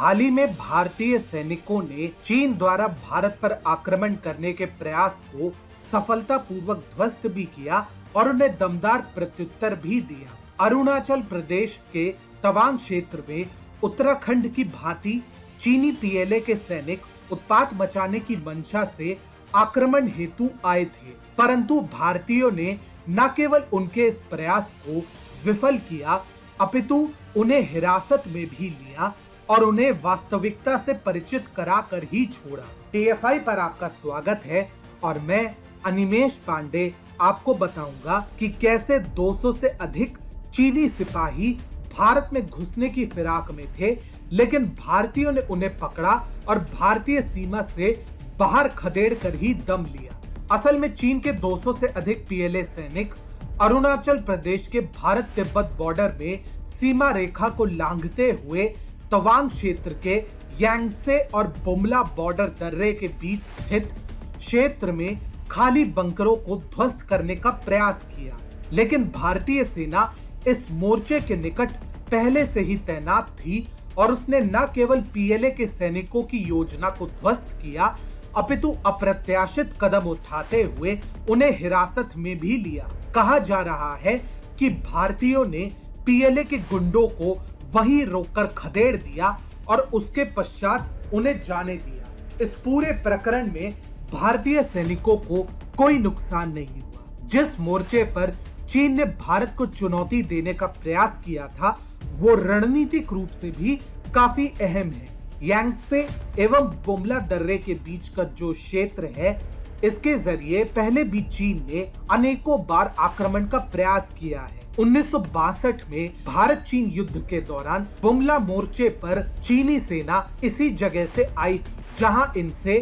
हाल ही में भारतीय सैनिकों ने चीन द्वारा भारत पर आक्रमण करने के प्रयास को सफलतापूर्वक ध्वस्त भी किया और उन्हें दमदार प्रत्युत्तर भी दिया। अरुणाचल प्रदेश के तवांग क्षेत्र में उत्तराखंड की भांति चीनी पीएलए के सैनिक उत्पात मचाने की मंशा से आक्रमण हेतु आए थे, परंतु भारतीयों ने न केवल उनके इस प्रयास को विफल किया अपितु उन्हें हिरासत में भी लिया और उन्हें वास्तविकता से परिचित कराकर ही छोड़ा। टीएफआई पर आपका स्वागत है और मैं अनिमेश पांडे आपको बताऊंगा कि कैसे 200 से अधिक चीनी सिपाही भारत में घुसने की फिराक में थे, लेकिन भारतीयों ने उन्हें पकड़ा और भारतीय सीमा से बाहर खदेड़ कर ही दम लिया। असल में चीन के 200 से अधिक पीएलए सैनिक अरुणाचल प्रदेश के भारत तिब्बत बॉर्डर में सीमा रेखा को लांघते हुए तवांग क्षेत्र के यांगत्से और बुमला बॉर्डर दर्रे के बीच स्थित क्षेत्र में खाली बंकरों को ध्वस्त करने का प्रयास किया, लेकिन भारतीय सेना इस मोर्चे के निकट पहले से ही तैनात थी और उसने न केवल पीएलए के सैनिकों की योजना को ध्वस्त किया अपितु अप्रत्याशित कदम उठाते हुए उन्हें हिरासत में भी लिया। कहा जा रहा है कि भारतीयों ने पीएलए के गुंडों को वहीं रोककर खदेड़ दिया और उसके पश्चात उन्हें जाने दिया। इस पूरे प्रकरण में भारतीय सैनिकों को कोई नुकसान नहीं हुआ। जिस मोर्चे पर चीन ने भारत को चुनौती देने का प्रयास किया था वो रणनीतिक रूप से भी काफी अहम है। यांगत्से एवं बुमला दर्रे के बीच का जो क्षेत्र है, इसके जरिए पहले भी चीन ने अनेकों बार आक्रमण का प्रयास किया है। 1962 में भारत चीन युद्ध के दौरान बुमला मोर्चे पर चीनी सेना इसी जगह से आई थी, जहां इनसे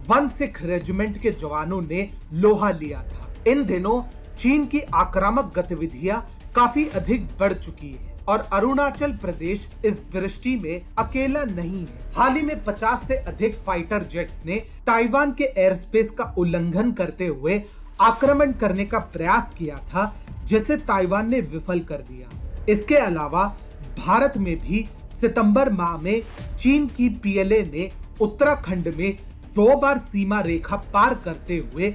1 सिख रेजिमेंट के जवानों ने लोहा लिया था। इन दिनों चीन की आक्रामक गतिविधियां काफी अधिक बढ़ चुकी है और अरुणाचल प्रदेश इस दृष्टि में अकेला नहीं है। हाल ही में 50 से अधिक फाइटर जेट्स ने ताइवान के एयर स्पेस का उल्लंघन करते हुए आक्रमण करने का प्रयास किया था, जिसे ताइवान ने विफल कर दिया। इसके अलावा भारत में भी सितंबर माह में चीन की पीएलए ने उत्तराखंड में 2 बार सीमा रेखा पार करते हुए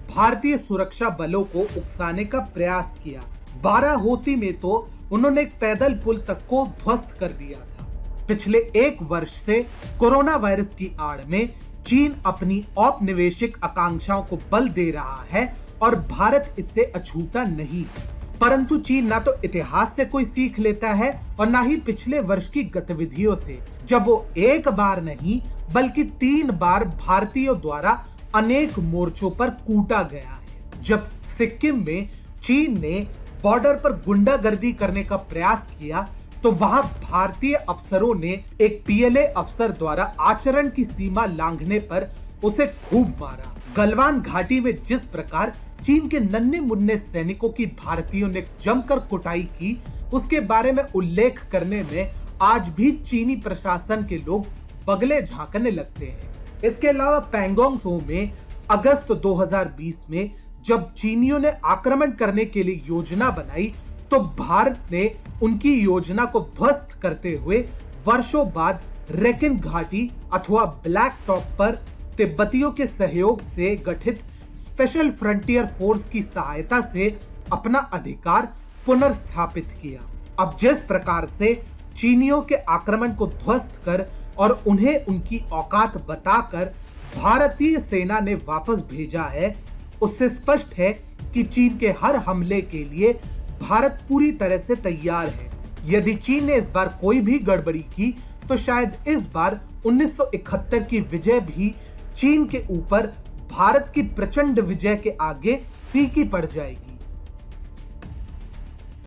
भारतीय सुरक्षा बलों को उकसाने का प्रयास किया। बाराहोती में तो उन्होंने एक पैदल पुल तक को ध्वस्त कर दिया था। पिछले 1 वर्ष से कोरोना वायरस की आड़ में चीन अपनी औपनिवेशिक आकांक्षाओं को बल दे रहा है और भारत इससे अछूता नहीं है। परंतु चीन ना तो इतिहास से कोई सीख लेता है और ना ही पिछले वर्ष की गतिविधियों से, जब वो 1 बार नहीं बल्कि 3 बार भारतीयों द्वारा अनेक मोर्चों पर कूटा गया है। जब सिक्किम में चीन ने बॉर्डर पर गुंडागर्दी करने का प्रयास किया तो वहां भारतीय अफसरों ने एक पीएलए अफसर द्वारा आचरण की सीमा लांघने पर उसे खूब मारा। गलवान घाटी में जिस प्रकार चीन के नन्हे मुन्ने सैनिकों की भारतीयों ने जमकर कुटाई की, उसके बारे में उल्लेख करने में आज भी चीनी प्रशासन के लोग बगले झांकने लगते हैं। इसके अलावा पैंगोंग त्सो में अगस्त 2020 में जब चीनियों ने आक्रमण करने के लिए योजना बनाई तो भारत ने उनकी योजना को ध्वस्त करते हुए वर्षों बाद रेकिन घाटी अथवा ब्लैक टॉप पर तिब्बतियों के सहयोग से गठित स्पेशल फ्रंटियर फोर्स की सहायता से अपना अधिकार पुनर्स्थापित किया। अब जिस प्रकार से चीनियों के आक्रमण को ध्वस्त कर और उन्हें उनकी औकात बताकर भारतीय सेना ने वापस भेजा है, उससे स्पष्ट है कि चीन के हर हमले के लिए भारत पूरी तरह से तैयार है। यदि चीन ने इस बार कोई भी गड़बड़ी की तो शायद इस बार 1971 की विजय भी चीन के ऊपर भारत की प्रचंड विजय के आगे फीकी पड़ जाएगी।